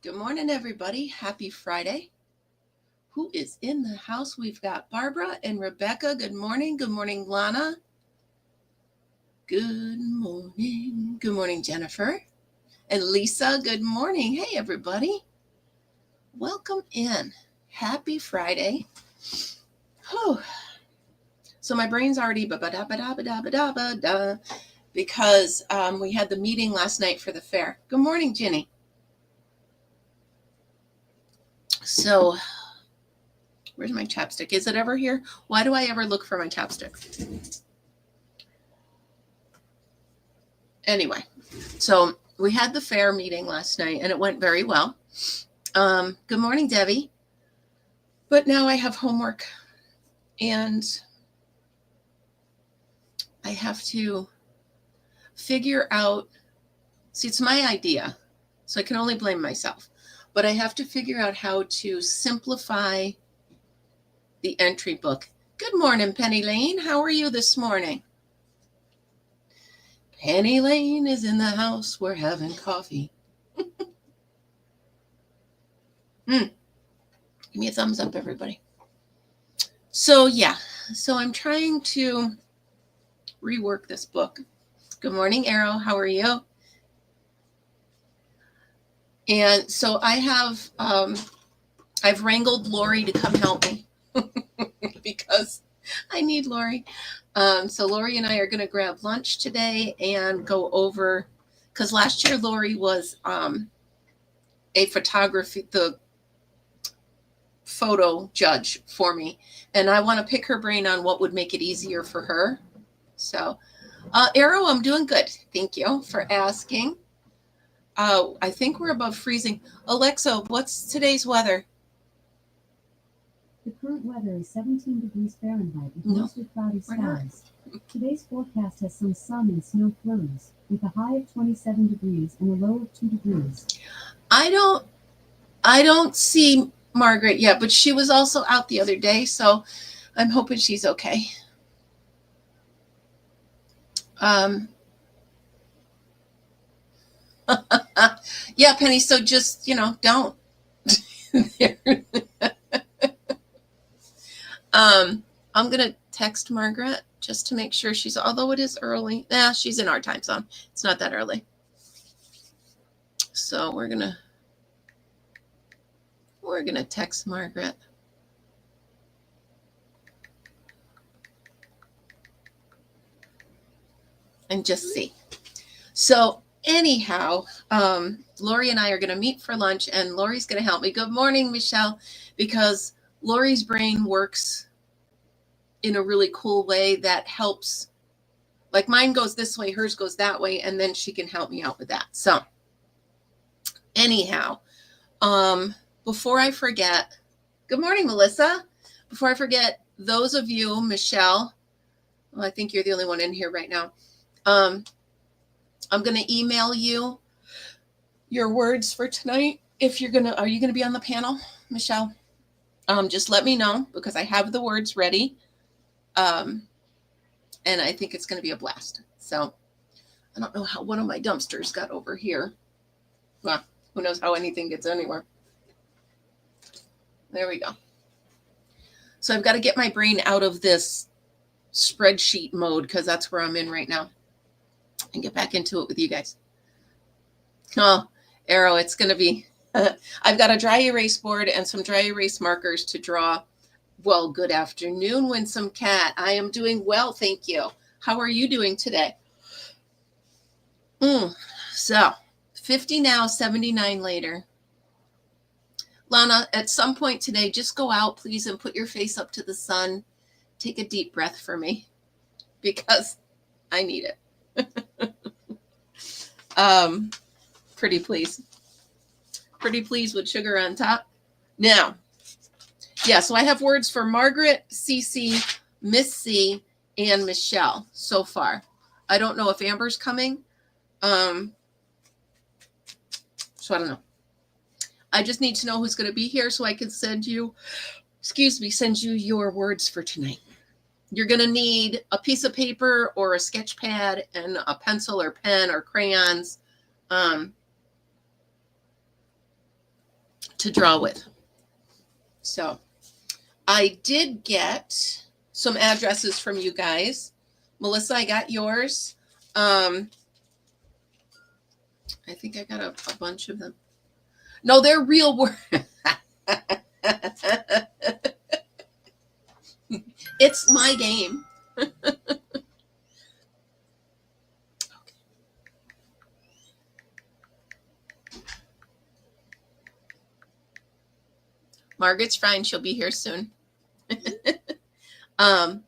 Good morning, everybody. Happy Friday. Who is in the house? We've got Barbara and Rebecca. Good morning. Good morning, Lana. Good morning. Good morning, Jennifer. And Lisa, good morning. Hey, everybody. Welcome in. Happy Friday. Whew. So my brain's already ba-ba-da-ba-da-ba-da-ba-da-ba-da because we had the meeting last night for the fair. Good morning, Ginny. So, where's my chapstick? Is it ever here? Why do I ever look for my chapstick? Anyway, so we had the fair meeting last night and it went very well. Good morning, Debbie. But now I have homework and I have to figure out, see, it's my idea, so I can only blame myself, but I have to figure out how to simplify the entry book. Good morning, Penny Lane. How are you this morning? Penny Lane is in the house. We're having coffee. Give me a thumbs up, everybody. So I'm trying to rework this book. Good morning, Arrow. How are you? And so I have, I've wrangled Laurie to come help me because I need Laurie. So Laurie and I are going to grab lunch today and go over, because last year Laurie was a photography, the photo judge for me, and I want to pick her brain on what would make it easier for her. So, Arrow, I'm doing good. Thank you for asking. I think we're above freezing. Alexa, what's today's weather? The current weather is 17 degrees Fahrenheit with mostly cloudy skies. Today's forecast has some sun and snow flurries, with a high of 27 degrees and a low of 2 degrees. I don't see Margaret yet, but she was also out the other day, so I'm hoping she's okay. Yeah, Penny, so just, don't. I'm going to text Margaret just to make sure she's, although it is early. She's in our time zone. It's not that early. So we're going to text Margaret. And just see. So anyhow, Laurie and I are going to meet for lunch, and Laurie's going to help me. Good morning, Michelle, because Laurie's brain works in a really cool way that helps. Like mine goes this way, hers goes that way, and then she can help me out with that. So anyhow, before I forget, good morning, Melissa. Before I forget, those of you, Michelle, well, I think you're the only one in here right now. I'm going to email you your words for tonight. Are you going to be on the panel, Michelle? Just let me know because I have the words ready. And I think it's going to be a blast. So I don't know how one of my dumpsters got over here. Well, who knows how anything gets anywhere. There we go. So I've got to get my brain out of this spreadsheet mode because that's where I'm in right now and get back into it with you guys. Oh, Arrow, it's going to be, I've got a dry erase board and some dry erase markers to draw. Well, good afternoon, Winsome Cat. I am doing well, thank you. How are you doing today? So, 50 now, 79 later. Lana, at some point today, just go out, please, and put your face up to the sun. Take a deep breath for me because I need it. Pretty please. Pretty please with sugar on top. Now, yeah, so I have words for Margaret, Cece, Miss C, and Michelle so far. I don't know if Amber's coming. So I don't know. I just need to know who's going to be here so I can send you your words for tonight. You're going to need a piece of paper or a sketch pad and a pencil or pen or crayons. to draw with. So I did get some addresses from you guys. Melissa, I got yours. I think I got a bunch of them. No, they're real words. It's my game. Margaret's fine. She'll be here soon. Oh,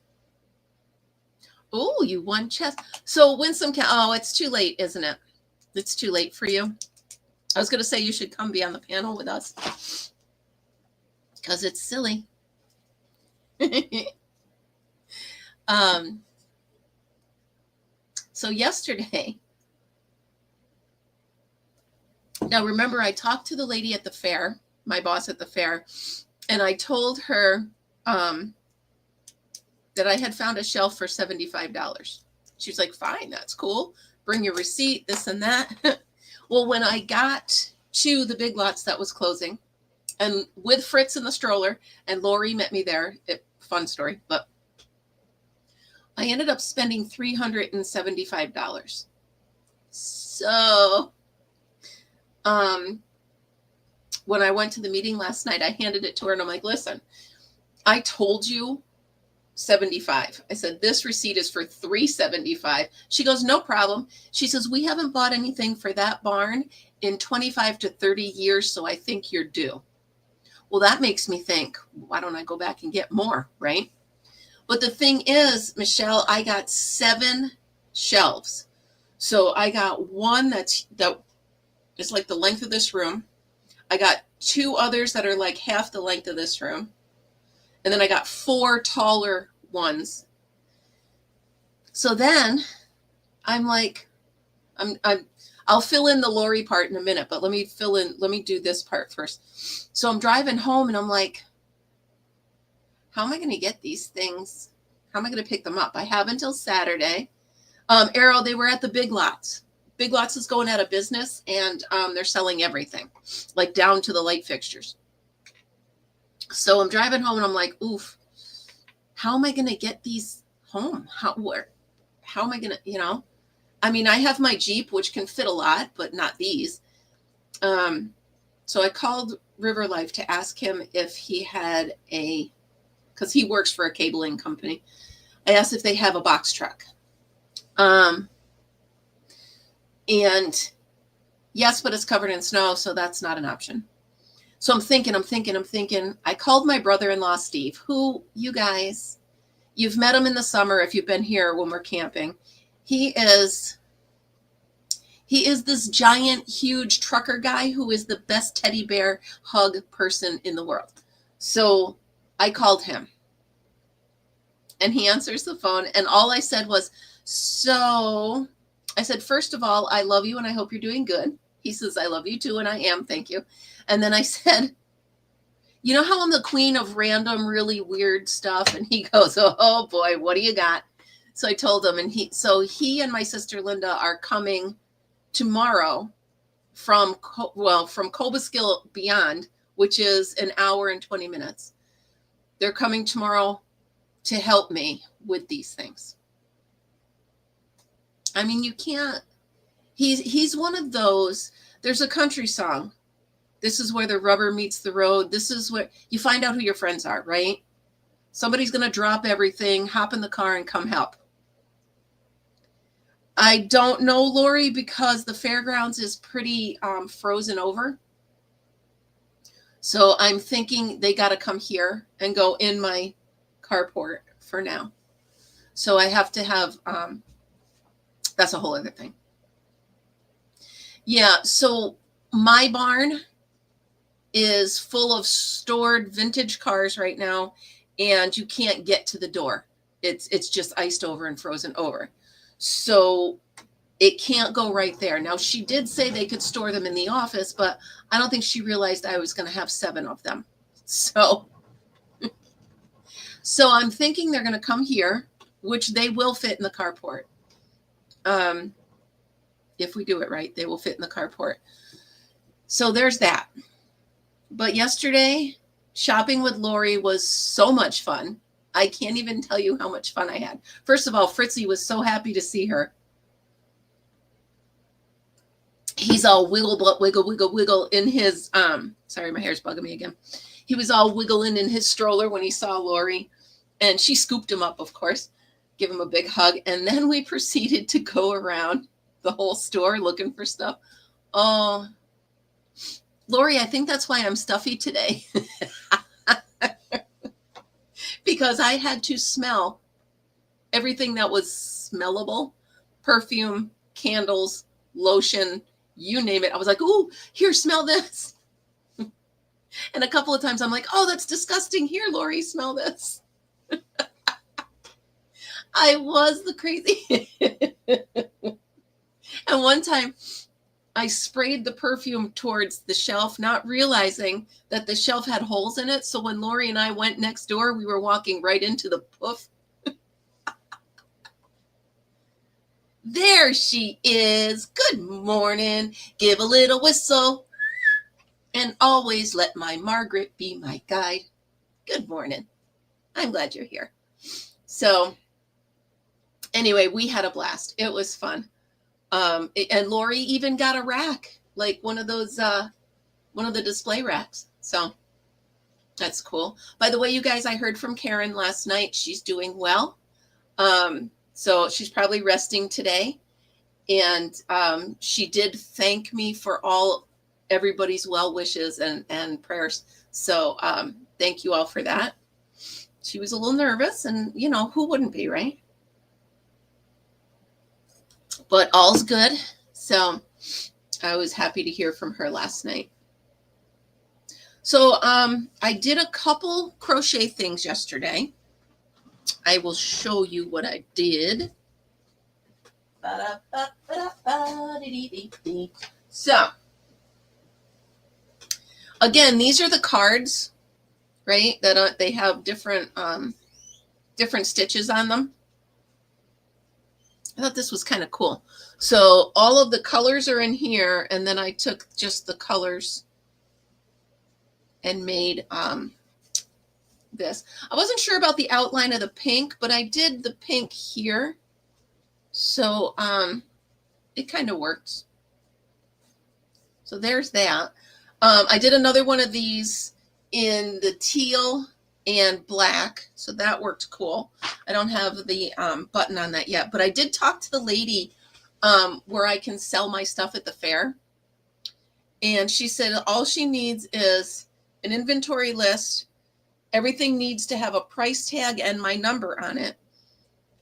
you won chess. So win some. Oh, it's too late, isn't it? It's too late for you. I was going to say you should come be on the panel with us because it's silly. So yesterday, now remember I talked to the lady at the fair, my boss at the fair, and I told her that I had found a shelf for $75. She was like, fine, that's cool. Bring your receipt, this and that. Well, when I got to the Big Lots that was closing, and with Fritz in the stroller, and Laurie met me there, fun story, but I ended up spending $375. So when I went to the meeting last night, I handed it to her and I'm like, listen, I told you $75. I said, this receipt is for $375. She goes, no problem. She says, we haven't bought anything for that barn in 25 to 30 years, so I think you're due. Well, that makes me think, why don't I go back and get more, right? But the thing is, Michelle, I got 7 shelves. So I got one that is like the length of this room. I got 2 others that are like half the length of this room. And then I got 4 taller ones. So then I'm like, I'll fill in the Laurie part in a minute, but let me do this part first. So I'm driving home and I'm like, how am I going to get these things? How am I going to pick them up? I have until Saturday. Arrow, they were at the Big Lots. Big Lots is going out of business and they're selling everything, like down to the light fixtures. So I'm driving home and I'm like, oof, how am I going to get these home? How am I going to, I mean, I have my Jeep, which can fit a lot, but not these. So I called River Life to ask him if he had because he works for a cabling company. I asked if they have a box truck. And yes, but it's covered in snow, so that's not an option. So I'm thinking. I called my brother-in-law, Steve, who, you guys, you've met him in the summer if you've been here when we're camping. He is this giant, huge trucker guy who is the best teddy bear hug person in the world. So I called him and he answers the phone. And all I said was, so I said, first of all, I love you and I hope you're doing good. He says, I love you too. And I am. Thank you. And then I said, you know how I'm the queen of random, really weird stuff? And he goes, oh boy, what do you got? So I told him, and he and my sister Linda are coming tomorrow from Cobuskill Beyond, which is an hour and 20 minutes. They're coming tomorrow to help me with these things. I mean, you can't, he's one of those, there's a country song. This is where the rubber meets the road. This is where you find out who your friends are, right? Somebody's going to drop everything, hop in the car and come help. I don't know, Laurie, because the fairgrounds is pretty frozen over. So I'm thinking they got to come here and go in my carport for now. So I have to have, that's a whole other thing. Yeah, so my barn is full of stored vintage cars right now, and you can't get to the door. It's just iced over and frozen over. So it can't go right there. Now, she did say they could store them in the office, but I don't think she realized I was going to have 7 of them. So I'm thinking they're going to come here, which they will fit in the carport. If we do it right, they will fit in the carport. So there's that. But yesterday, shopping with Laurie was so much fun. I can't even tell you how much fun I had. First of all, Fritzy was so happy to see her. He's all wiggle in his, sorry, my hair's bugging me again. He was all wiggling in his stroller when he saw Laurie, and she scooped him up, of course, give him a big hug. And then we proceeded to go around the whole store looking for stuff. Oh, Laurie, I think that's why I'm stuffy today. Because I had to smell everything that was smellable, perfume, candles, lotion, you name it. I was like, ooh, here, smell this. And a couple of times I'm like, oh, that's disgusting. Here, Laurie, smell this. I was the crazy. And one time I sprayed the perfume towards the shelf, not realizing that the shelf had holes in it. So when Laurie and I went next door, we were walking right into the poof. There she is. Good morning. Give a little whistle. And always let my Margaret be my guide. Good morning. I'm glad you're here. So anyway, we had a blast. It was fun. And Laurie even got a rack, like one of those, one of the display racks. So that's cool. By the way, you guys, I heard from Karen last night. She's doing well. So she's probably resting today. And she did thank me for everybody's well wishes and prayers. So thank you all for that. She was a little nervous, and you know, who wouldn't be, right? But all's good. So I was happy to hear from her last night. So I did a couple crochet things yesterday. I will show you what I did. So again, these are the cards, right? That they have different stitches on them. I thought this was kind of cool. So all of the colors are in here, and then I took just the colors and made this. I wasn't sure about the outline of the pink, but I did the pink here. So it kind of works. So there's that. I did another one of these in the teal and black. So that worked cool. I don't have the button on that yet, but I did talk to the lady where I can sell my stuff at the fair. And she said all she needs is an inventory list. Everything needs to have a price tag and my number on it.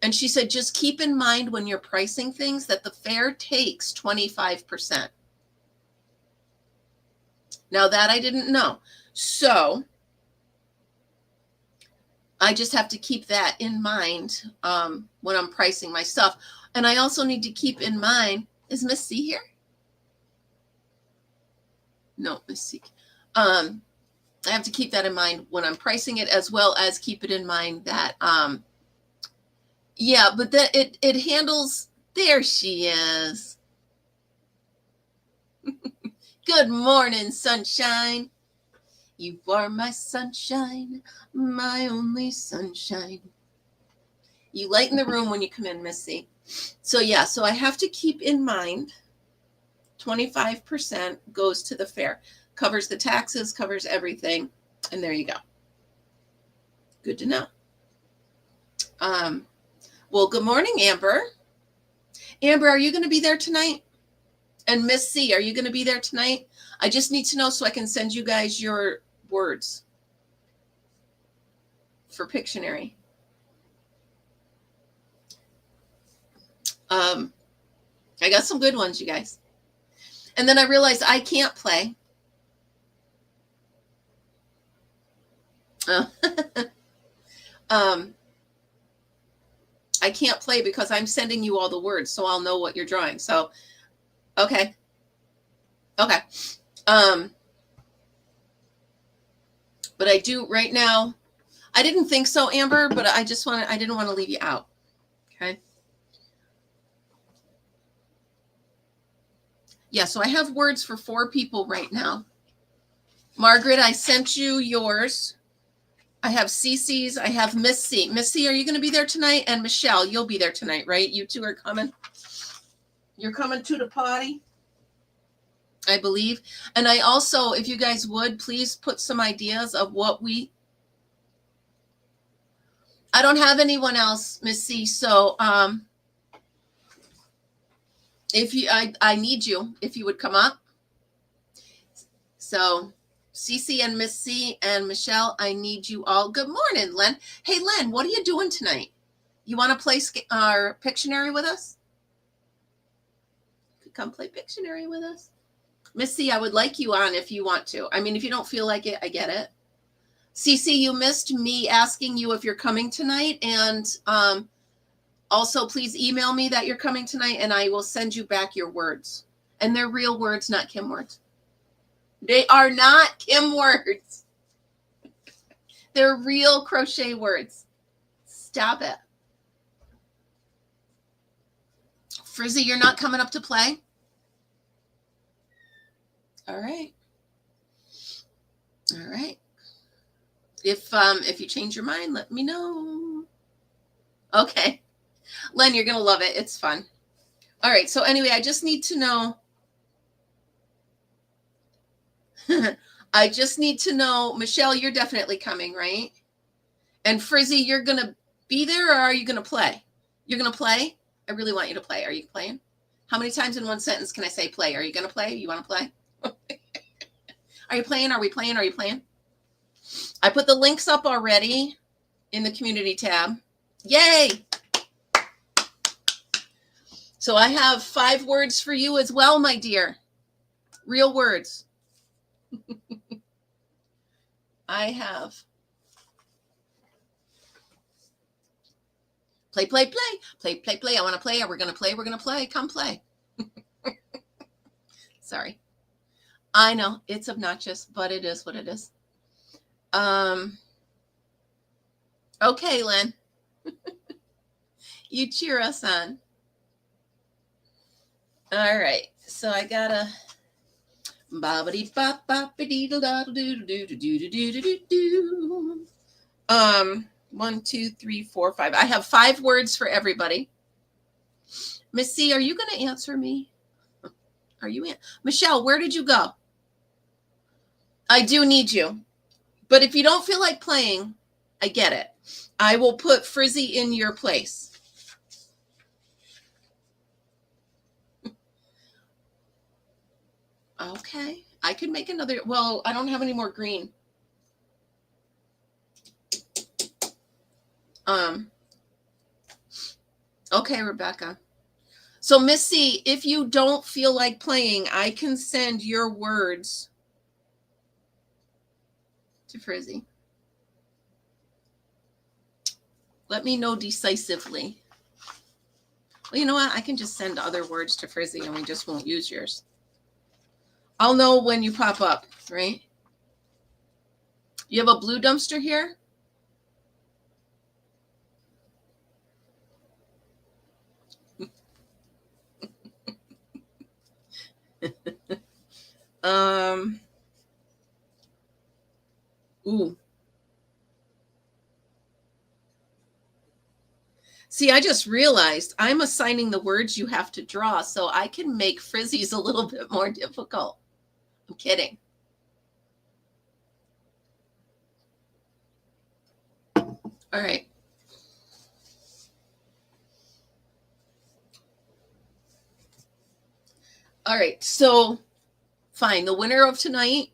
And she said, just keep in mind when you're pricing things that the fair takes 25%. Now that I didn't know. So I just have to keep that in mind when I'm pricing my stuff. And I also need to keep in mind, is Miss C here? No, Miss C. I have to keep that in mind when I'm pricing it, as well as keep it in mind that, yeah, but that it handles, there she is. Good morning, sunshine. You are my sunshine, my only sunshine. You lighten the room when you come in, Missy. So yeah, so I have to keep in mind 25% goes to the fair. Covers the taxes, covers everything. And there you go. Good to know. Well, good morning, Amber. Amber, are you going to be there tonight? And Miss C, are you going to be there tonight? I just need to know so I can send you guys your words for Pictionary. I got some good ones, you guys. And then I realized I can't play. I can't play because I'm sending you all the words, so I'll know what you're drawing. So, okay. Okay. But I do right now. I didn't think so, Amber, but I didn't want to leave you out. Okay. Yeah, so I have words for 4 people right now. Margaret, I sent you yours. I have Cece's. I have Miss C. Miss C, are you going to be there tonight? And Michelle, you'll be there tonight, right? You two are coming. You're coming to the potty, I believe. And I also, if you guys would, please put some ideas of what I don't have anyone else, Miss C. So if you, I need you, if you would come up. So Cece and Miss C and Michelle, I need you all. Good morning, Len. Hey, Len, what are you doing tonight? You want to play our Pictionary with us? You could come play Pictionary with us. Miss C, I would like you on if you want to. I mean, if you don't feel like it, I get it. Cece, you missed me asking you if you're coming tonight. And also, please email me that you're coming tonight, and I will send you back your words. And they're real words, not Kim words. They are not Kim words. They're real crochet words. Stop it. Frizzy, you're not coming up to play? All right. All right. If you change your mind, let me know. Okay. Len, you're going to love it. It's fun. All right. So anyway, I just need to know. I just need to know, Michelle, you're definitely coming, right? And Frizzy, you're going to be there, or are you going to play? You're going to play? I really want you to play. Are you playing? How many times in one sentence can I say play? Are you going to play? You want to play? Are you playing? Are we playing? Are you playing? I put the links up already in the community tab. Yay! So I have 5 words for you as well, my dear. Real words. I have play, play, play, play, play, play. I want to play. We're going to play. We're going to play. Come play. Sorry. I know it's obnoxious, but it is what it is. Okay, Len. You cheer us on. All right. So I got a 1, 2, 3, 4, 5. I have 5 words for everybody. Miss C, are you going to answer me? Are you in? Michelle, where did you go? I do need you. But if you don't feel like playing, I get it. I will put Frizzy in your place. Okay. I could make another. Well, I don't have any more green. Okay, Rebecca. So, Missy, if you don't feel like playing, I can send your words to Frizzy. Let me know decisively. Well, you know what? I can just send other words to Frizzy and we just won't use yours. I'll know when you pop up, right? You have a blue dumpster here? Ooh. See, I just realized I'm assigning the words you have to draw, so I can make Frizzy's a little bit more difficult. I'm kidding. All right. All right. So, fine. The winner of tonight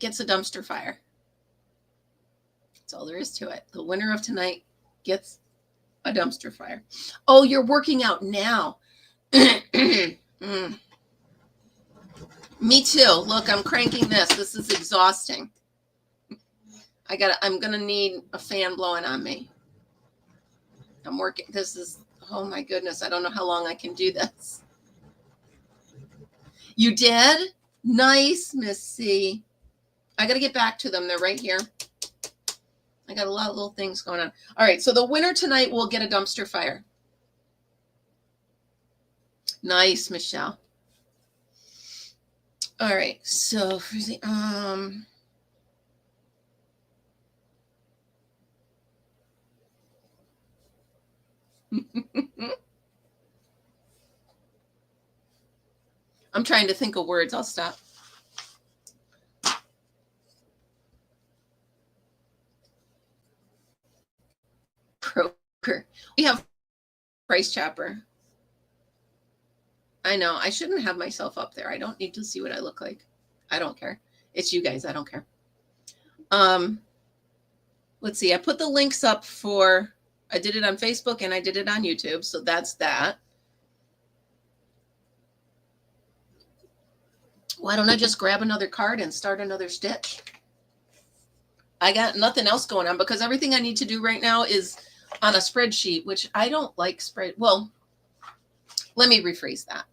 gets a dumpster fire. That's all there is to it. The winner of tonight gets a dumpster fire. Oh, you're working out now. Me too. Look, I'm cranking this. This is exhausting. I'm going to need a fan blowing on me. I'm working. This is, oh my goodness. I don't know how long I can do this. You did? Nice, Miss C. I got to get back to them. They're right here. I got a lot of little things going on. All right. So the winner tonight will get a dumpster fire. Nice, Michelle. All right. So I'm trying to think of words. I'll stop. Broker. We have price chopper. I know. I shouldn't have myself up there. I don't need to see what I look like. I don't care. It's you guys. I don't care. Let's see. I put the links up for, I did it on Facebook and I did it on YouTube. So that's that. Why don't I just grab another card and start another stitch? I got nothing else going on because everything I need to do right now is on a spreadsheet, which I don't like Well, let me rephrase that.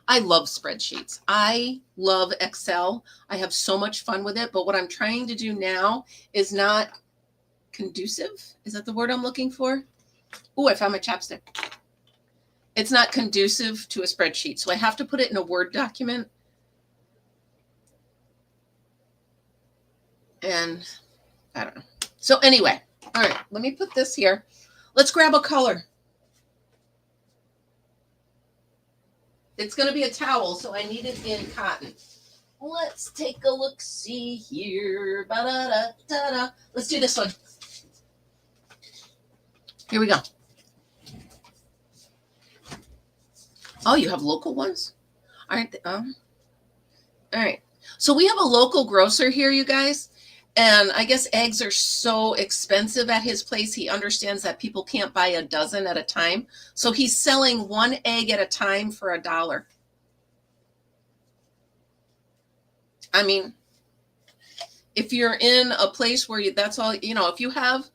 I love spreadsheets. I love Excel. I have so much fun with it. But what I'm trying to do now is not conducive. Is that the word I'm looking for? Oh, I found my chapstick. It's not conducive to a spreadsheet. So I have to put it in a Word document. And I don't know. So anyway, all right, let me put this here. Let's grab a color. It's going to be a towel, so I need it in cotton. Let's take a look. See here. Ba-da-da-da-da. Let's do this one. Here we go. Oh, you have local ones? Aren't they? All right. So we have a local grocer here, you guys. And I guess eggs are so expensive at his place. He understands that people can't buy a dozen at a time. So he's selling one egg at a time for $1. I mean, if you're in a place where that's all, if you have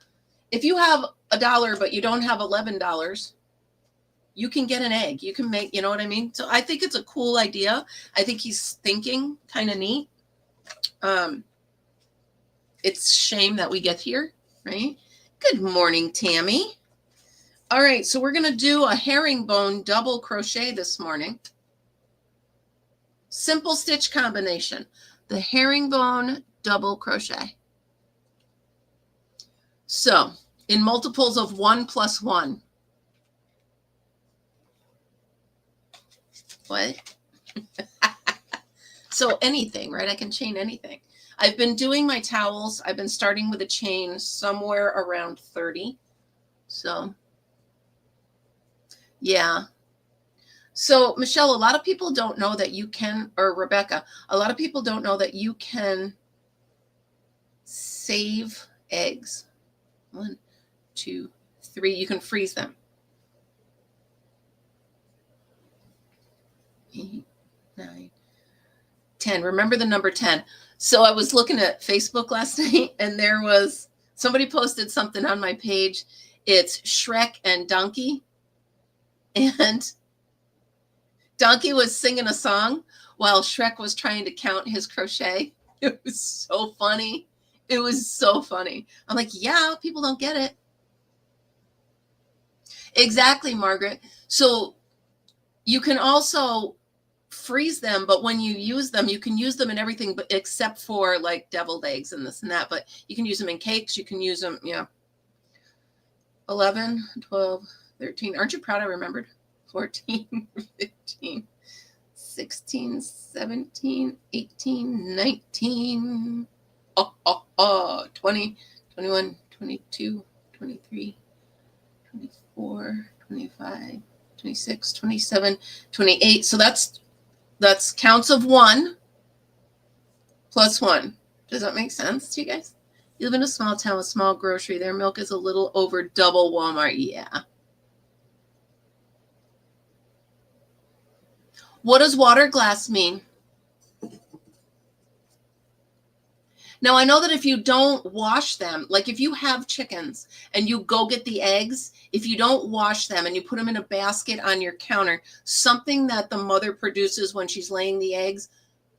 $1, but you don't have $11, you can get an egg. You can make, you know what I mean? So I think it's a cool idea. I think he's thinking kind of neat. It's a shame that we get here, right? Good morning, Tammy. All right, so we're going to do a herringbone double crochet this morning. Simple stitch combination. The herringbone double crochet. So in multiples of 1 plus 1. What? So anything, right? I can chain anything. I've been doing my towels. I've been starting with a chain somewhere around 30. So, yeah. So, Michelle, a lot of people don't know that you can, or Rebecca, a lot of people don't know that you can save eggs. 1, 2, 3. You can freeze them. 8, 9, 10. Remember the number 10. So I was looking at Facebook last night and there was somebody posted something on my page. It's Shrek and Donkey. And Donkey was singing a song while Shrek was trying to count his crochet. It was so funny. It was so funny. I'm like, yeah, people don't get it. Exactly, Margaret. So you can also freeze them, but when you use them, you can use them in everything but except for like deviled eggs and this and that, but you can use them in cakes, you can use them, 11, 12, 13. Aren't you proud I remembered? 14, 15, 16, 17, 18, 19, 20, 21, 22, 23, 24, 25, 26, 27, 28. So that's counts of 1 plus 1. Does that make sense to you guys? You live in a small town with small grocery. Their milk is a little over double Walmart. Yeah. What does water glass mean? Now, I know that if you don't wash them, like if you have chickens and you go get the eggs, if you don't wash them and you put them in a basket on your counter, something that the mother produces when she's laying the eggs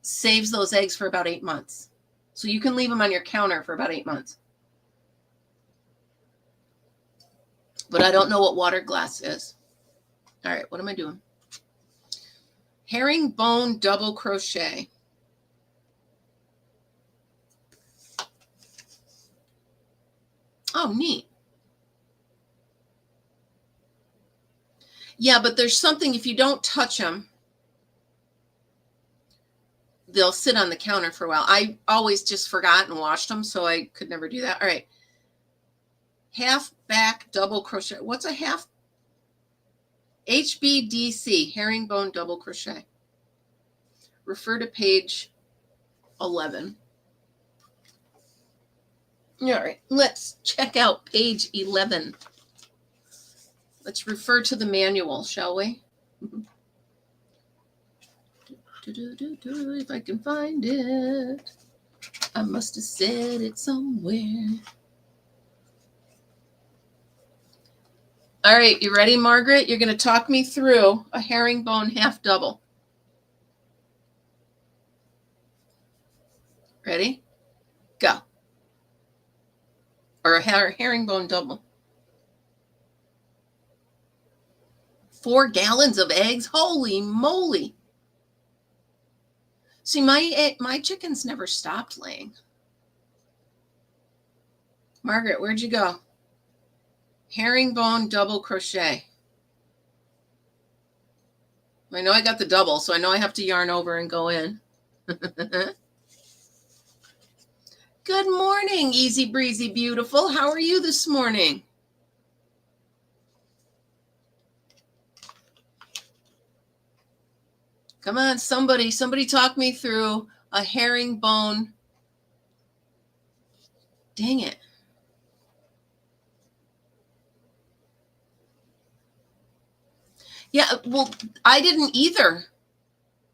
saves those eggs for about 8 months. So you can leave them on your counter for about 8 months. But I don't know what water glass is. All right, what am I doing? Herringbone double crochet. Oh, neat. Yeah, but there's something, if you don't touch them, they'll sit on the counter for a while. I always just forgot and washed them, so I could never do that. All right. Half back double crochet. What's a half? HBDC, herringbone double crochet. Refer to page 11. All right, let's check out page 11. Let's refer to the manual, shall we? If I can find it. I must have said it somewhere. All right, you ready, Margaret? You're going to talk me through a herringbone half double. Ready? Go. Or a herringbone double. 4 gallons of eggs? Holy moly. See, my chickens never stopped laying. Margaret, where'd you go? Herringbone double crochet. I know I got the double, so I know I have to yarn over and go in. Good morning, easy breezy beautiful. How are you this morning? Come on, somebody talk me through a herringbone. Dang it. Yeah, well, I didn't either,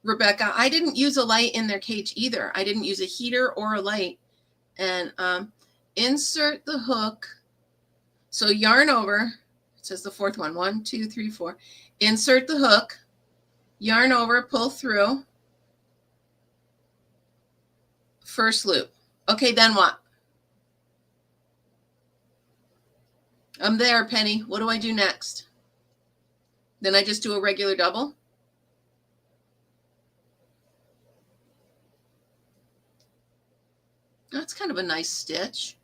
Rebecca. I didn't use a light in their cage either. I didn't use a heater or a light. And insert the hook. So yarn over. It says the fourth one. 1, 2, 3, 4. Insert the hook. Yarn over, pull through. First loop. Okay, then what? I'm there, Penny. What do I do next? Then I just do a regular double? That's kind of a nice stitch.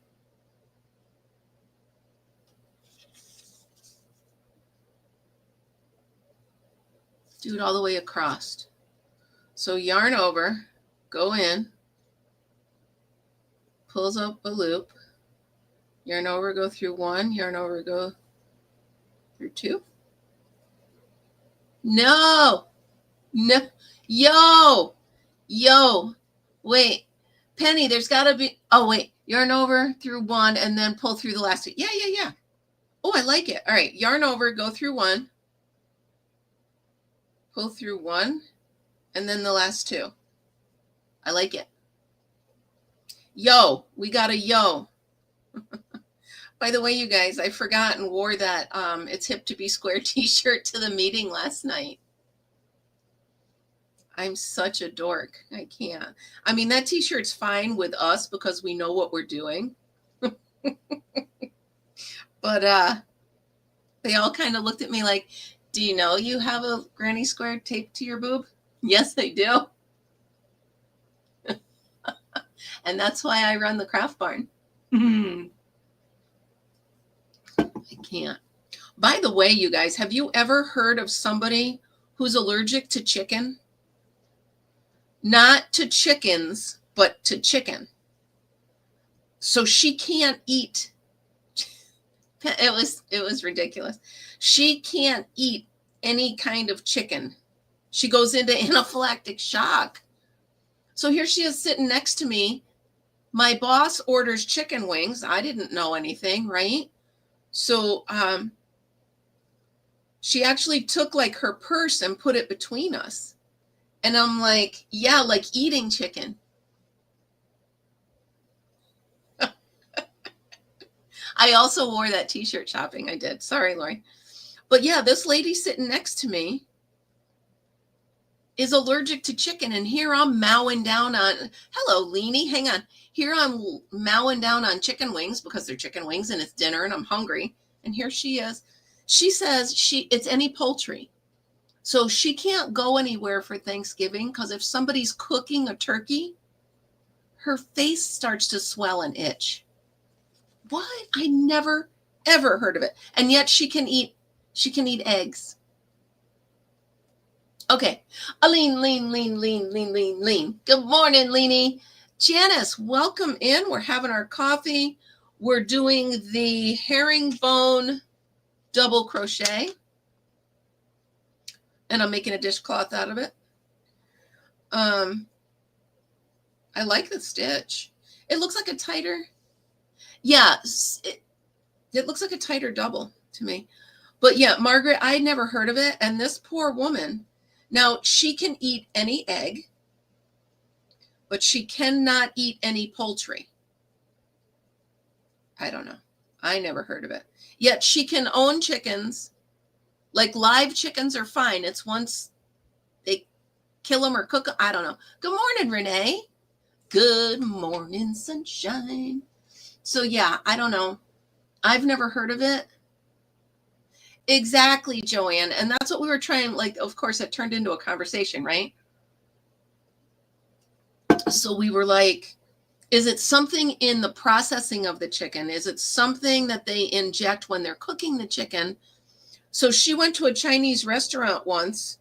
Do it all the way across. So yarn over, go in, pulls up a loop, yarn over, go through 1, yarn over, go through 2. No, yo, wait, Penny, there's got to be, oh, wait, yarn over through 1 and then pull through the last 2. Yeah. Oh, I like it. All right, yarn over, go through 1, pull through 1, and then the last 2. I like it. Yo, we got a yo. By the way, you guys, I forgot and wore that It's Hip to Be Square t-shirt to the meeting last night. I'm such a dork. I can't. I mean, that t-shirt's fine with us because we know what we're doing. But they all kind of looked at me like, do you know you have a granny square taped to your boob? Yes, they do. And that's why I run the craft barn. I can't. By the way, you guys, have you ever heard of somebody who's allergic to chicken? Not to chickens, but to chicken. So she can't eat. It was ridiculous. She can't eat any kind of chicken. She goes into anaphylactic shock. So here she is sitting next to me. My boss orders chicken wings. I didn't know anything, right? So she actually took like her purse and put it between us. And I'm like, yeah, like eating chicken. I also wore that t-shirt shopping. I did. Sorry, Laurie. But yeah, this lady sitting next to me is allergic to chicken. And here I'm mowing down on, hello, Leanie, hang on. Here I'm mowing down on chicken wings because they're chicken wings and it's dinner and I'm hungry. And here she is. She says it's any poultry. So she can't go anywhere for Thanksgiving because if somebody's cooking a turkey, her face starts to swell and itch. What? I never, ever heard of it. And yet she can eat eggs. Okay. Lean. Good morning, Leanie. Janice, welcome in. We're having our coffee. We're doing the herringbone double crochet. And I'm making a dishcloth out of it. I like the stitch. It looks like a tighter. Yeah, it looks like a tighter double to me. But yeah, Margaret, I had never heard of it. And this poor woman, now she can eat any egg, but she cannot eat any poultry. I don't know. I never heard of it. Yet she can own chickens. Like live chickens are fine. It's once they kill them or cook them. I don't know. Good morning, Renee. Good morning, sunshine. So yeah, I don't know. I've never heard of it. Exactly, Joanne. And that's what we were trying, like, of course, it turned into a conversation, right? So we were like, is it something in the processing of the chicken? Is it something that they inject when they're cooking the chicken? So she went to a Chinese restaurant once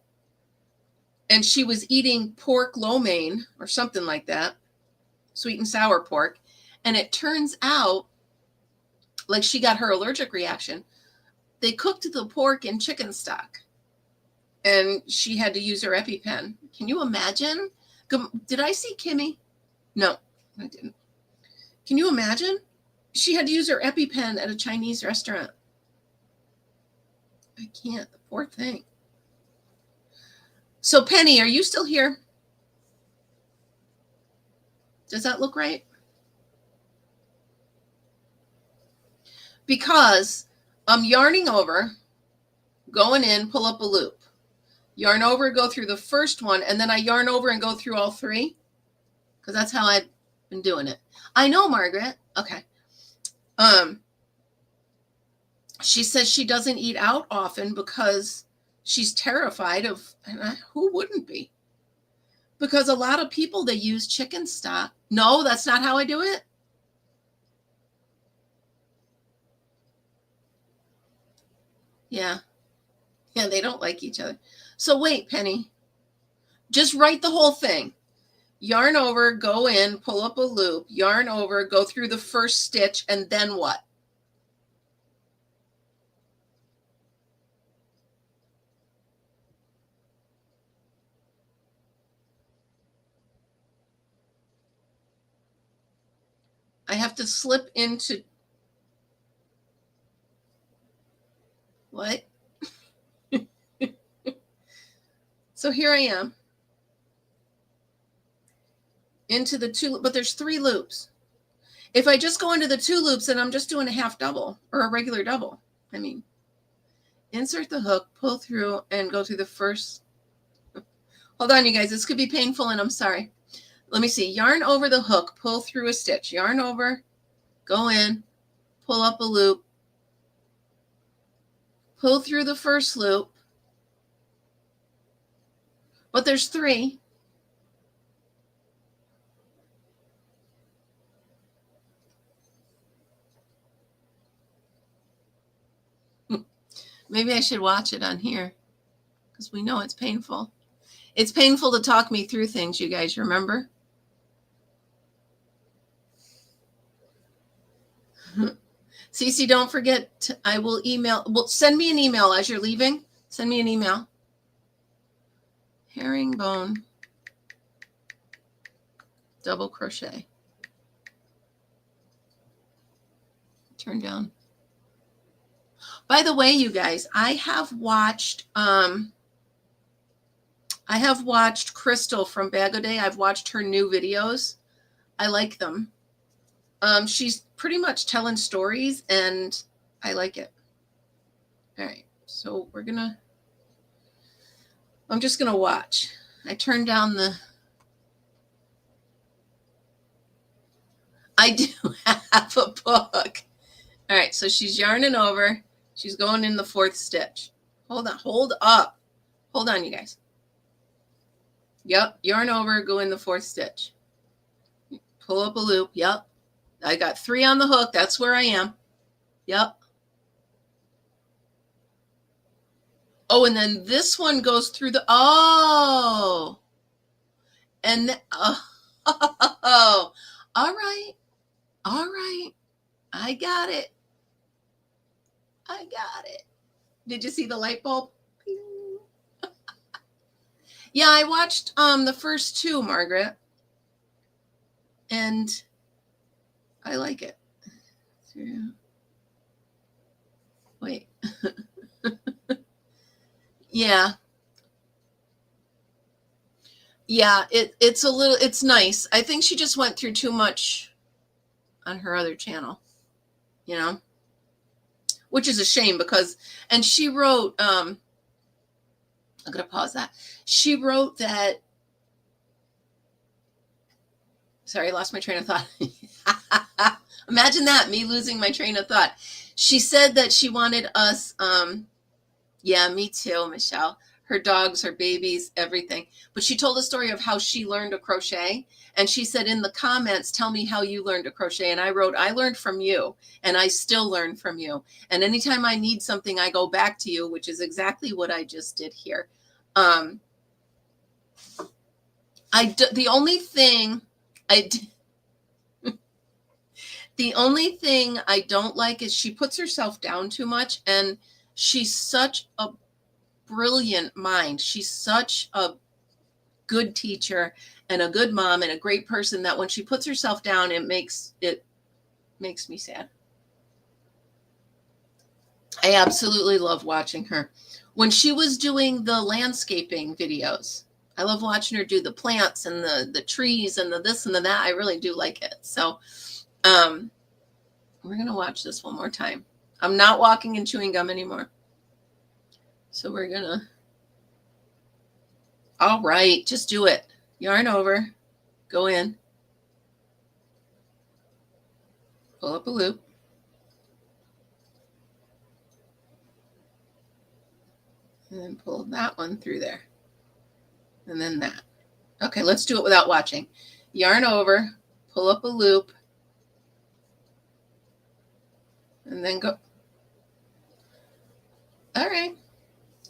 and she was eating pork lo mein or something like that, sweet and sour pork. And it turns out like she got her allergic reaction. They cooked the pork in chicken stock and she had to use her EpiPen. Can you imagine? Did I see Kimmy? No, I didn't. Can you imagine? She had to use her EpiPen at a Chinese restaurant. I can't. The poor thing. So Penny, are you still here? Does that look right? Because I'm yarning over, going in, pull up a loop. Yarn over, go through the first one, and then I yarn over and go through all three. Because that's how I've been doing it. I know, Margaret. Okay. She says she doesn't eat out often because she's terrified of, and who wouldn't be? Because a lot of people, they use chicken stock. No, that's not how I do it. Yeah. Yeah, they don't like each other. So wait, Penny. Just write the whole thing. Yarn over, go in, pull up a loop, yarn over, go through the first stitch, and then what? I have to slip into what? So here I am. Into the two, but there's 3 loops. If I just go into the 2 loops, then I'm just doing a half double or a regular double. I mean, insert the hook, pull through, and go through the first. Hold on, you guys. This could be painful, and I'm sorry. Let me see. Yarn over the hook, pull through a stitch. Yarn over, go in, pull up a loop, pull through the first loop. But there's 3. Maybe I should watch it on here because we know it's painful. It's painful to talk me through things, you guys, remember? Cece, don't forget, I will email. Well, send me an email as you're leaving. Send me an email. Herringbone double crochet. Turn down. By the way, you guys, I have watched Crystal from Bag O' Day. I've watched her new videos. I like them. She's pretty much telling stories, and I like it. All right, so I'm just gonna watch. I turned down I do have a book. All right, so she's yarning over. She's going in the 4th stitch. Hold up. Hold on, you guys. Yep, yarn over, go in the 4th stitch. Pull up a loop. Yep, I got 3 on the hook. That's where I am. Yep. Oh, and then this one goes through the, oh, and, oh, all right. All right. I got it. I got it. Did you see the light bulb? Yeah, I watched the first 2, Margaret. And I like it. Wait. Yeah. Yeah, it's nice. I think she just went through too much on her other channel, you know, which is a shame because, and she wrote, I'm going to pause that. She wrote that, sorry, I lost my train of thought. Imagine that, me losing my train of thought. She said that she wanted us, yeah, me too, Michelle. Her dogs, her babies, everything. But she told a story of how she learned to crochet. And she said in the comments, tell me how you learned to crochet. And I wrote, I learned from you. And I still learn from you. And anytime I need something, I go back to you, which is exactly what I just did here. The only thing I don't like is she puts herself down too much. And she's such a brilliant mind. She's such a good teacher and a good mom and a great person that when she puts herself down, it makes me sad. I absolutely love watching her. When she was doing the landscaping videos, I love watching her do the plants and the trees and the this and the that. I really do like it. So we're going to watch this one more time. I'm not walking and chewing gum anymore. So we're going to, all right, just do it. Yarn over, go in, pull up a loop. And then pull that one through there. And then that. Okay, let's do it without watching. Yarn over, pull up a loop, and then go. All right.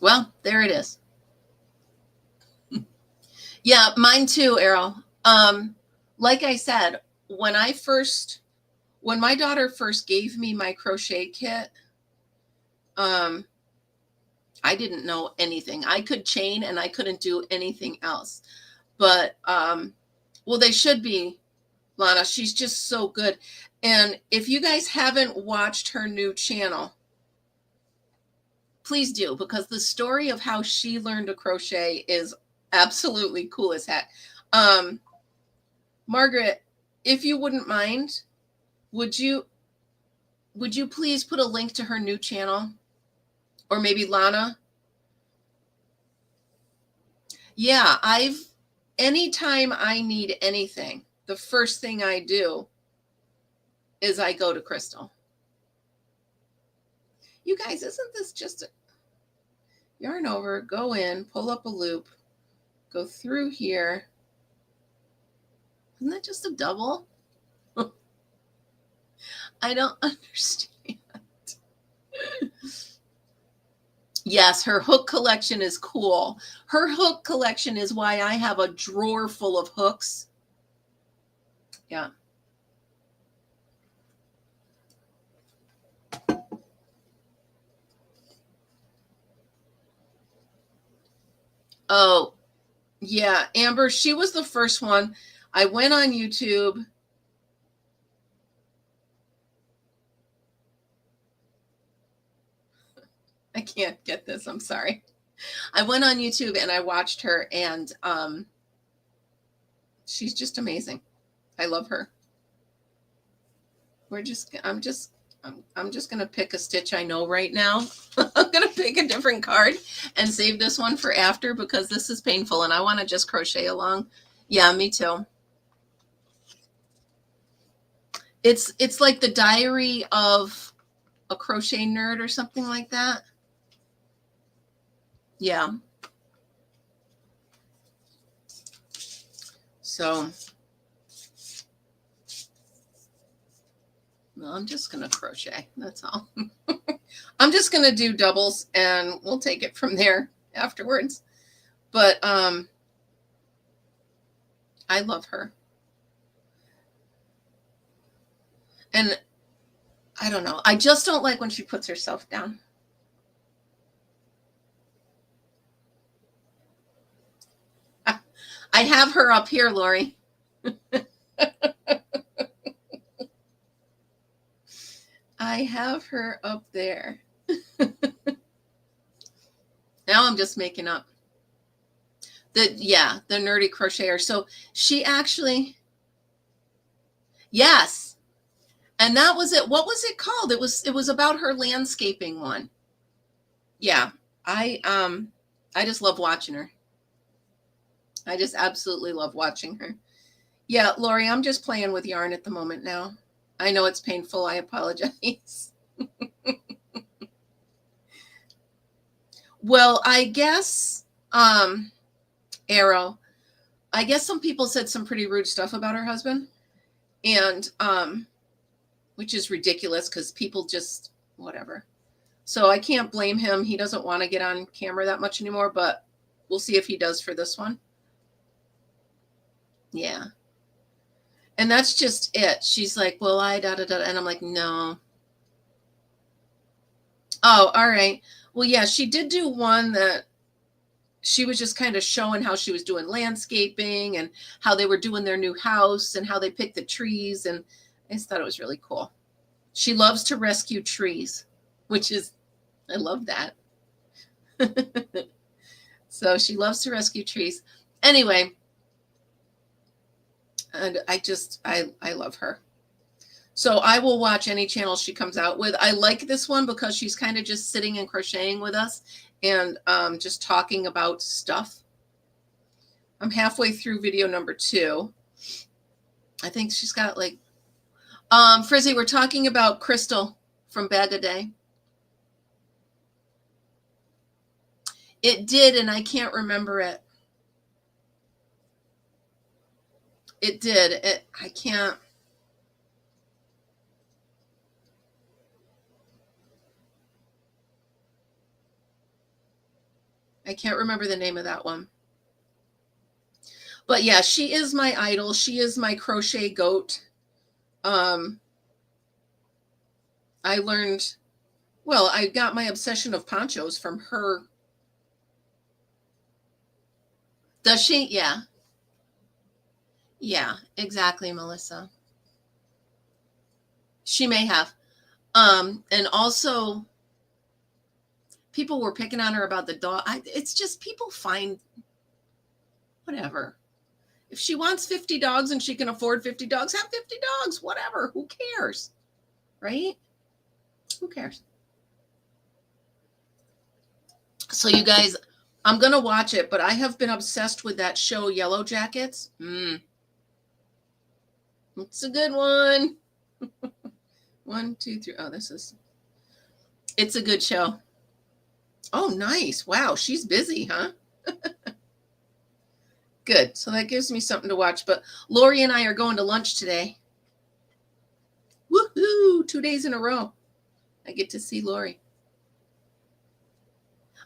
Well, there it is. Yeah, mine too, Errol. Like I said, when my daughter first gave me my crochet kit, I didn't know anything. I could chain and I couldn't do anything else. But, well, they should be, Lana. She's just so good. And if you guys haven't watched her new channel, please do, because the story of how she learned to crochet is absolutely cool as heck. Margaret, if you wouldn't mind, would you please put a link to her new channel? Or maybe Lana? Yeah, anytime I need anything, the first thing I do is I go to Crystal. You guys, isn't this just a yarn over, go in, pull up a loop, go through here. Isn't that just a double? I don't understand. Yes, her hook collection is cool. Her hook collection is why I have a drawer full of hooks. Yeah. Oh, yeah. Amber, she was the first one. I went on YouTube. I can't get this. I'm sorry. I went on YouTube and I watched her, and she's just amazing. I love her. I'm just going to pick a stitch I know right now. I'm going to pick a different card and save this one for after because this is painful and I want to just crochet along. Yeah, me too. It's like the diary of a crochet nerd or something like that. Yeah. So Well, I'm just going to crochet. That's all. I'm just going to do doubles and we'll take it from there afterwards. But I love her. And I don't know. I just don't like when she puts herself down. I have her up here, Laurie. I have her up there. Now I'm just making up. The nerdy crocheter. So she actually, yes. And that was it. What was it called? It was about her landscaping one. Yeah. I just love watching her. I just absolutely love watching her. Yeah, Laurie, I'm just playing with yarn at the moment now. I know it's painful. I apologize. Well, I guess, Arrow, I guess some people said some pretty rude stuff about her husband. And, which is ridiculous because people just, whatever. So I can't blame him. He doesn't want to get on camera that much anymore, but we'll see if he does for this one. Yeah. And that's just it. She's like, well, and I'm like, no. Oh, all right. Well, yeah, she did do one that she was just kind of showing how she was doing landscaping and how they were doing their new house and how they picked the trees. And I just thought it was really cool. She loves to rescue trees, which is, I love that. So she loves to rescue trees. Anyway, and I love her. So I will watch any channel she comes out with. I like this one because she's kind of just sitting and crocheting with us and just talking about stuff. I'm halfway through video number 2. I think she's got like, Frizzy, we're talking about Crystal from Bag a Day. It did, and I can't remember it. It did. I can't. I can't remember the name of that one. But yeah, she is my idol. She is my crochet goat. I learned, well, I got my obsession of ponchos from her. Does she? Yeah. Yeah, exactly, Melissa. She may have. And also people were picking on her about the dog. It's just people find whatever. If she wants 50 dogs and she can afford 50 dogs, have 50 dogs, whatever. Who cares? Right? Who cares? So you guys, I'm going to watch it, but I have been obsessed with that show, Yellow Jackets. It's a good one. 1, 2, 3. Oh, it's a good show. Oh, nice. Wow. She's busy, huh? Good. So that gives me something to watch. But Laurie and I are going to lunch today. Woohoo! 2 days in a row. I get to see Laurie.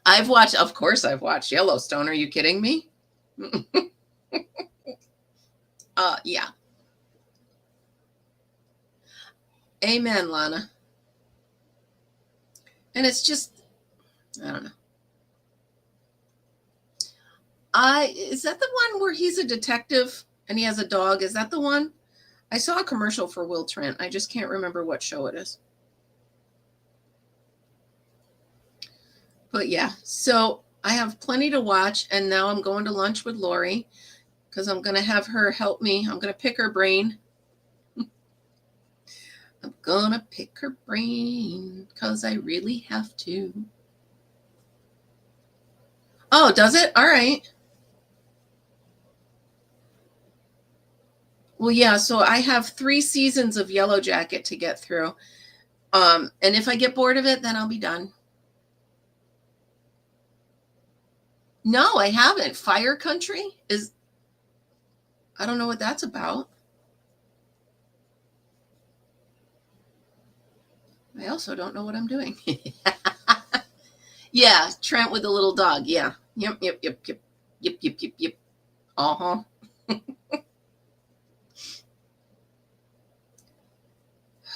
Of course I've watched Yellowstone. Are you kidding me? Yeah. Amen, Lana. And it's just, I don't know. Is that the one where he's a detective and he has a dog? Is that the one? I saw a commercial for Will Trent. I just can't remember what show it is. But yeah, so I have plenty to watch, and now I'm going to lunch with Laurie because I'm going to have her help me. I'm going to pick her brain. I'm going to pick her brain because I really have to. Oh, does it? All right. Well, yeah, so I have 3 seasons of Yellow Jacket to get through. And if I get bored of it, then I'll be done. No, I haven't. Fire Country I don't know what that's about. I also don't know what I'm doing. Yeah, Trent with the little dog. Yeah. Yep. Uh-huh.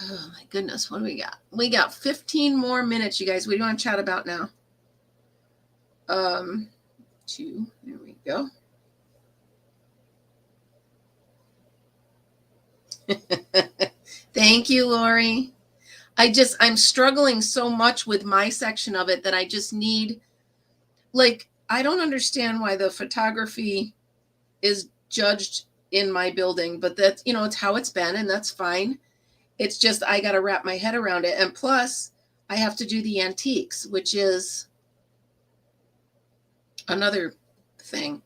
Oh my goodness, what do we got? We got 15 more minutes, you guys. What do you want to chat about now? 2. There we go. Thank you, Laurie. I'm struggling so much with my section of it that I just need, like, I don't understand why the photography is judged in my building, but that's, it's how it's been, and that's fine. It's just I got to wrap my head around it. And plus, I have to do the antiques, which is another thing.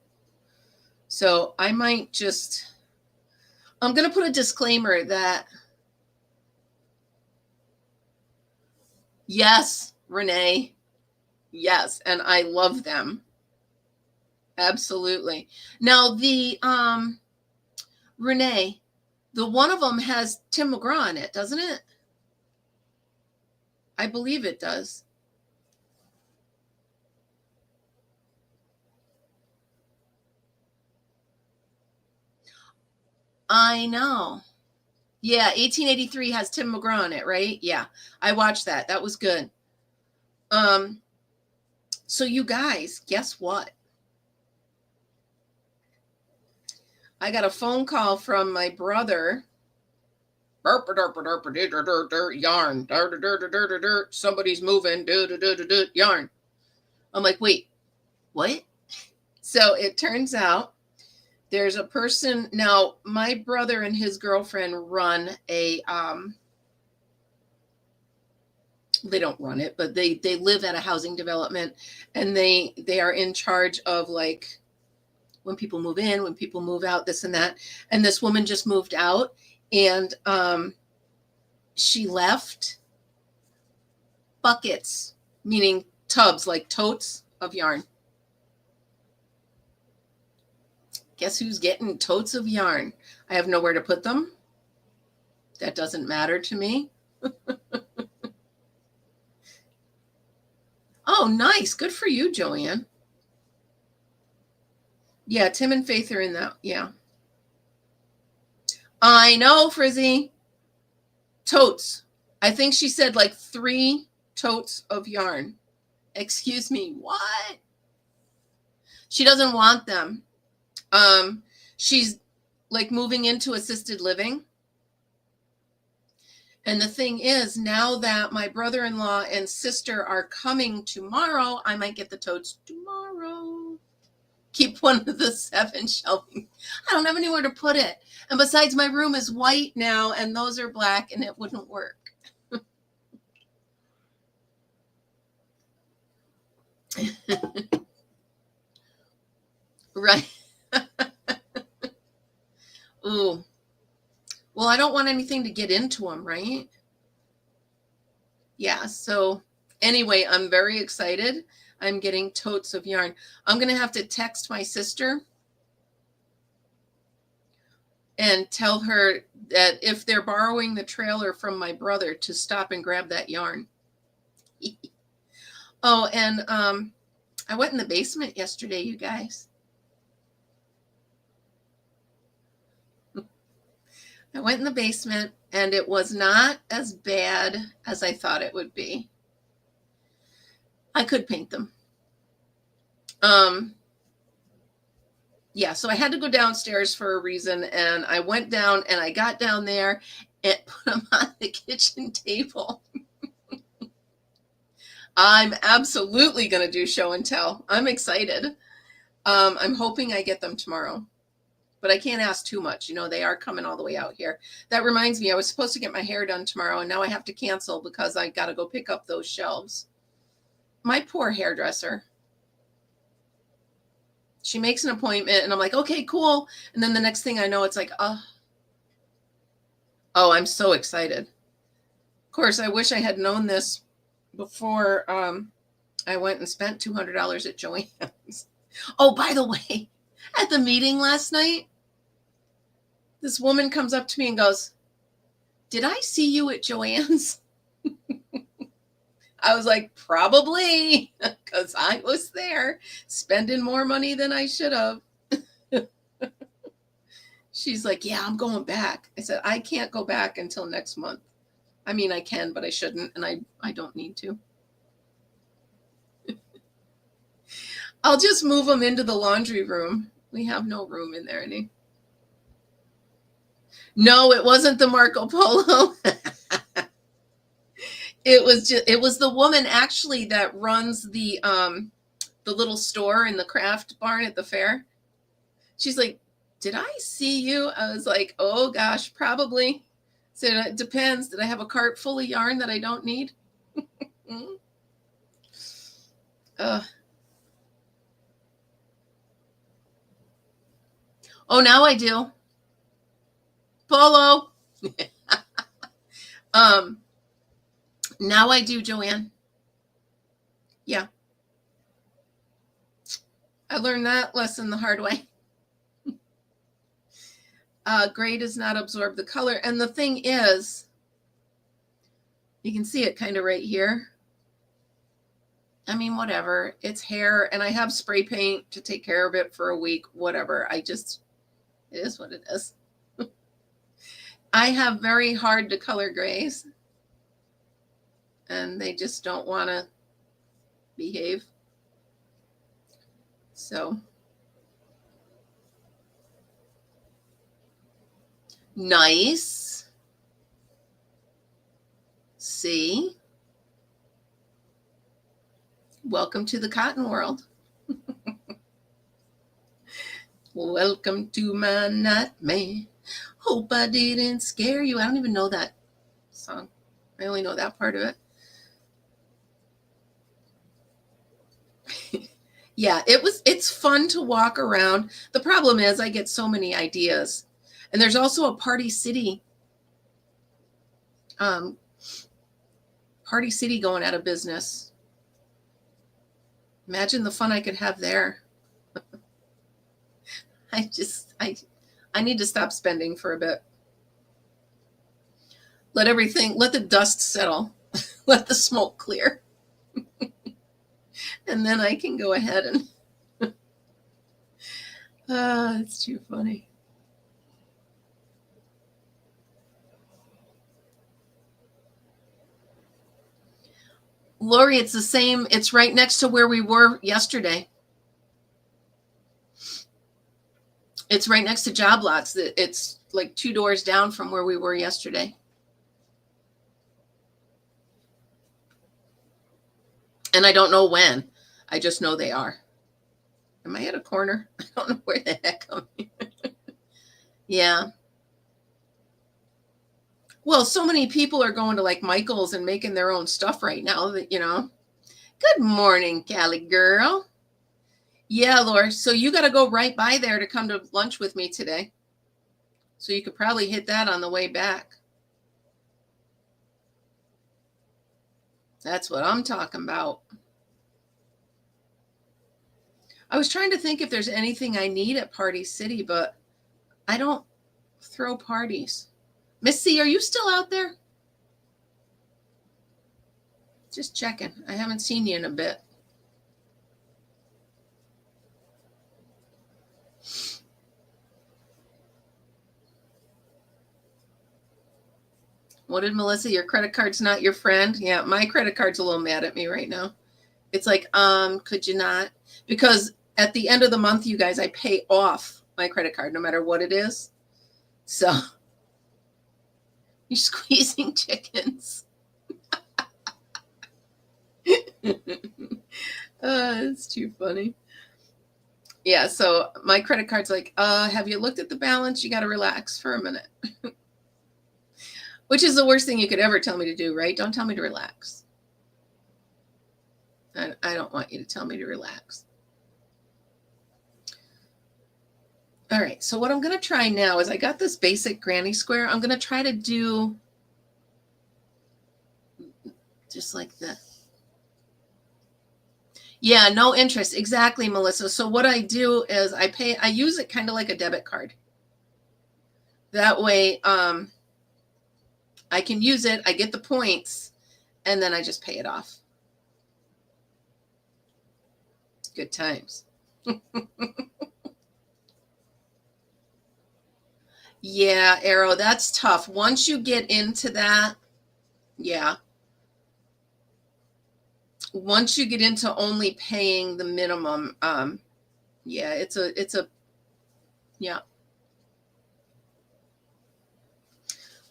So I might just, I'm going to put a disclaimer that, yes, Renee, yes, and I love them. Absolutely. Now, the Renee, the one of them has Tim McGraw in it, doesn't it? I believe it does. I know. Yeah, 1883 has Tim McGraw in it, right? Yeah, I watched that. That was good. So you guys, guess what? I got a phone call from my brother. Yarn. Somebody's moving. Yarn. I'm like, wait, what? So it turns out there's a person. Now, my brother and his girlfriend run a, they don't run it, but they live at a housing development, and they are in charge of, like, when people move in, when people move out, this and that. And this woman just moved out, and she left buckets, meaning tubs, like totes of yarn. Guess who's getting totes of yarn? I have nowhere to put them. That doesn't matter to me. Oh, nice. Good for you, Joanne. Yeah, Tim and Faith are in that. Yeah. I know, Frizzy. Totes. I think she said like 3 totes of yarn. Excuse me, what? She doesn't want them. She's like moving into assisted living. And the thing is, now that my brother-in-law and sister are coming tomorrow, I might get the totes tomorrow. Keep one of the 7 shelving. I don't have anywhere to put it. And besides, my room is white now, and those are black, and it wouldn't work. Right. Ooh. Well, I don't want anything to get into them, right? Yeah. So anyway, I'm very excited. I'm getting totes of yarn. I'm going to have to text my sister and tell her that if they're borrowing the trailer from my brother, to stop and grab that yarn. Oh, and I went in the basement yesterday, you guys. I went in the basement, and it was not as bad as I thought it would be. I could paint them. Yeah, so I had to go downstairs for a reason, and I went down, and I got down there and put them on the kitchen table. I'm absolutely going to do show and tell. I'm excited. I'm hoping I get them tomorrow, but I can't ask too much. They are coming all the way out here. That reminds me, I was supposed to get my hair done tomorrow, and now I have to cancel because I got to go pick up those shelves. My poor hairdresser. She makes an appointment, and I'm like, okay, cool. And then the next thing I know, it's like, oh, I'm so excited. Of course, I wish I had known this before I went and spent $200 at Joann's. Oh, by the way, at the meeting last night, this woman comes up to me and goes, "Did I see you at Joann's?" I was like, probably, because I was there spending more money than I should have. She's like, yeah, I'm going back. I said, I can't go back until next month. I mean, I can, but I shouldn't, and I don't need to. I'll just move them into the laundry room. We have no room in there any. No, it wasn't the Marco Polo. It was the woman actually that runs the little store in the craft barn at the fair. She's like, did I see you? I was like, oh gosh, probably. So it depends. Did I have a cart full of yarn that I don't need? Oh, now I do. Polo. Now I do, Joanne. Yeah. I learned that lesson the hard way. Gray does not absorb the color. And the thing is, you can see it kind of right here. I mean, whatever. It's hair, and I have spray paint to take care of it for a week, whatever. It is what it is. I have very hard to color grays, and they just don't want to behave. So nice. See? Welcome to the cotton world. Welcome to my nightmare. Hope I didn't scare you. I don't even know that song. I only know that part of it. Yeah, it's fun to walk around. The problem is I get so many ideas. And there's also a Party City going out of business. Imagine the fun I could have there. I need to stop spending for a bit. Let the dust settle. Let the smoke clear. And then I can go ahead and it's too funny. Laurie, it's the same. It's right next to where we were yesterday. It's right next to Job Lots. It's like 2 doors down from where we were yesterday. And I don't know when. I just know they are. Am I at a corner? I don't know where the heck I'm. Yeah. Well, so many people are going to like Michael's and making their own stuff right now that, Good morning, Callie girl. Yeah, Laura. So you got to go right by there to come to lunch with me today. So you could probably hit that on the way back. That's what I'm talking about. I was trying to think if there's anything I need at Party City, but I don't throw parties. Missy, are you still out there? Just checking. I haven't seen you in a bit. What did Melissa? Your credit card's not your friend? Yeah, my credit card's a little mad at me right now. It's like, could you not? Because at the end of the month, you guys, I pay off my credit card no matter what it is. So you're squeezing chickens. It's too funny. Yeah, so my credit card's like, have you looked at the balance? You got to relax for a minute. Which is the worst thing you could ever tell me to do, right? Don't tell me to relax. I don't want you to tell me to relax. All right, so what I'm going to try now is I got this basic granny square. I'm going to try to do just like this. Yeah, no interest. Exactly, Melissa. So what I do is I use it kind of like a debit card. That way I can use it, I get the points, and then I just pay it off. Good times. Yeah, Arrow, that's tough. Once you get into that, yeah. Once you get into only paying the minimum, yeah, it's a, yeah.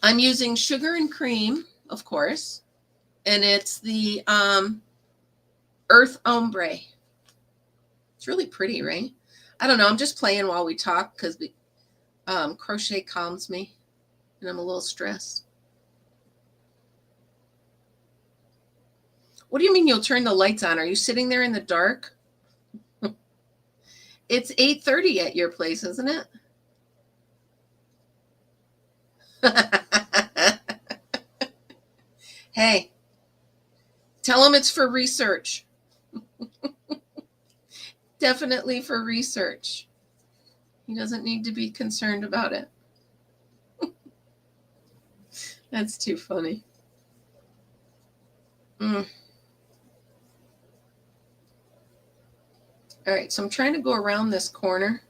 I'm using sugar and cream, of course, and it's the Earth Ombre. It's really pretty, right? I don't know. I'm just playing while we talk because crochet calms me, and I'm a little stressed. What do you mean you'll turn the lights on? Are you sitting there in the dark? It's 8:30 at your place, isn't it? Hey, tell him it's for research. Definitely for research. He doesn't need to be concerned about it. That's too funny. All right, so I'm trying to go around this corner.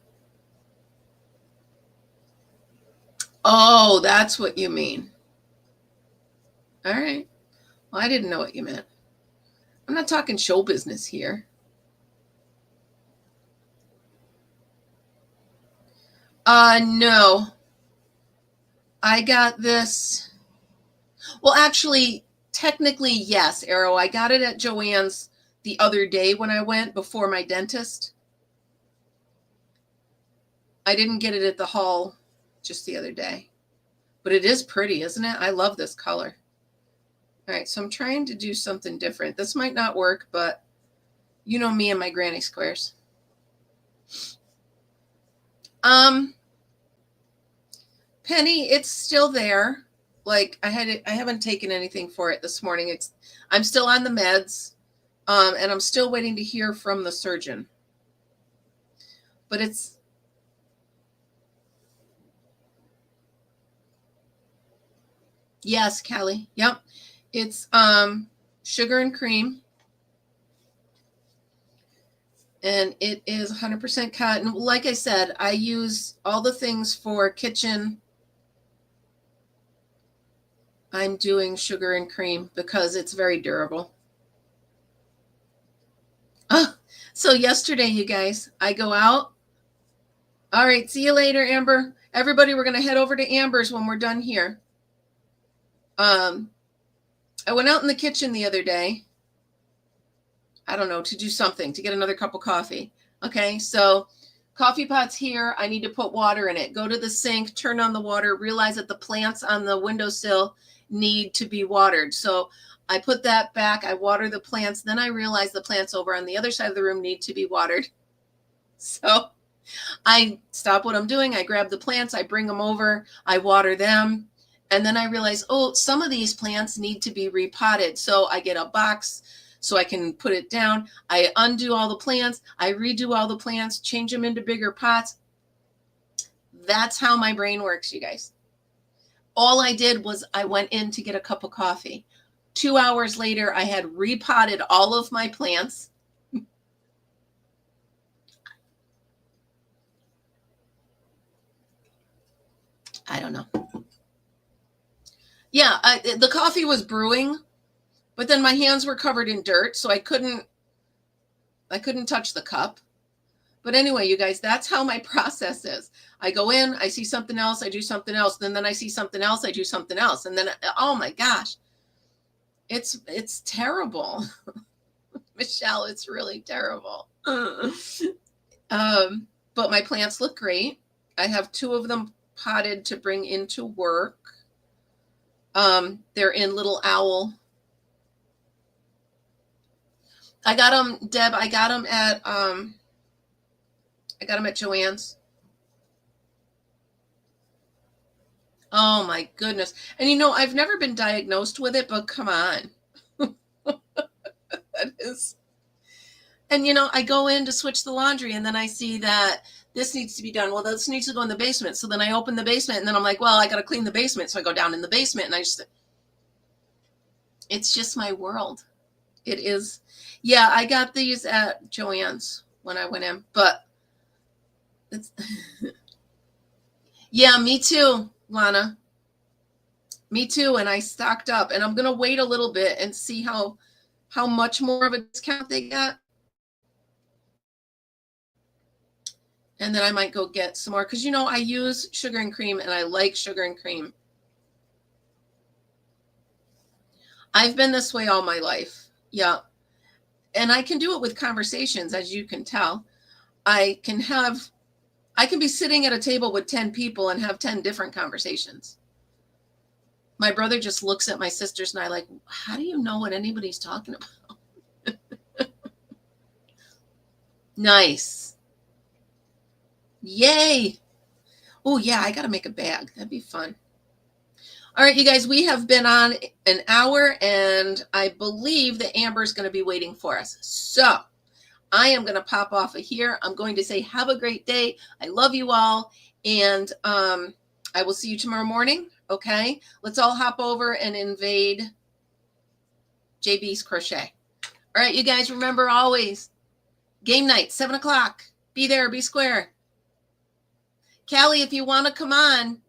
Oh, that's what you mean. All right. Well, I didn't know what you meant. I'm not talking show business here. No. I got this. Well, actually, technically, yes, Arrow. I got it at Joann's the other day when I went before my dentist. I didn't get it at the hall just the other day. But it is pretty, isn't it? I love this color. All right, so I'm trying to do something different. This might not work, but you know me and my granny squares. Penny, it's still there. Like I haven't taken anything for it this morning. I'm still on the meds, and I'm still waiting to hear from the surgeon. But it's yes, Kelly. Yep. It's sugar and cream. And it is 100% cotton. Like I said, I use all the things for kitchen. I'm doing sugar and cream because it's very durable. Oh, so yesterday, you guys, I go out. All right, see you later, Amber. Everybody, we're going to head over to Amber's when we're done here. I went out in the kitchen the other day. I don't know, to do something, to get another cup of coffee. Okay, so coffee pot's here. I need to put water in it. Go to the sink, turn on the water, realize that the plants on the windowsill need to be watered. So I put that back. I water the plants. Then I realize the plants over on the other side of the room need to be watered. So I stop what I'm doing. I grab the plants. I bring them over. I water them. And then I realize, oh, some of these plants need to be repotted. So I get a box so I can put it down. I undo all the plants. I redo all the plants, change them into bigger pots. That's how my brain works, you guys. All I did was I went in to get a cup of coffee. 2 hours later, I had repotted all of my plants. I don't know. Yeah, the coffee was brewing, but then my hands were covered in dirt, so I couldn't touch the cup. But anyway, you guys, that's how my process is. I go in, I see something else, I do something else, then I see something else, I do something else, and then oh my gosh, it's terrible, Michelle. It's really terrible. But my plants look great. I have 2 of them potted to bring into work. They're in Little Owl. I got them, Deb. I got them at Joann's. Oh my goodness. And you know, I've never been diagnosed with it, but come on. That is. And you know, I go in to switch the laundry and then I see that this needs to be done. Well, this needs to go in the basement. So then I open the basement and then I'm like, well, I got to clean the basement. So I go down in the basement and it's just my world. It is. Yeah, I got these at Joann's. when I went in, but it's yeah, me too, Lana. Me too. And I stocked up, and I'm going to wait a little bit and see how much more of a discount they get. And then I might go get some more because, I use sugar and cream and I like sugar and cream. I've been this way all my life. Yeah. And I can do it with conversations, as you can tell. I can be sitting at a table with 10 people and have 10 different conversations. My brother just looks at my sisters and I like, how do you know what anybody's talking about? Nice. Yay. Oh, yeah, I got to make a bag. That'd be fun. All right, you guys, we have been on an hour, and I believe that Amber's going to be waiting for us. So I am going to pop off of here. I'm going to say have a great day. I love you all, and I will see you tomorrow morning, okay? Let's all hop over and invade JB's Crochet. All right, you guys, remember always, game night, 7 o'clock. Be there, be square. Callie, if you want to come on,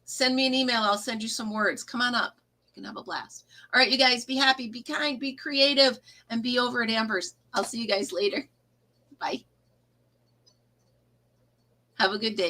send me an email. I'll send you some words. Come on up. You can have a blast. All right, you guys, be happy, be kind, be creative, and be over at Amber's. I'll see you guys later. Bye. Have a good day.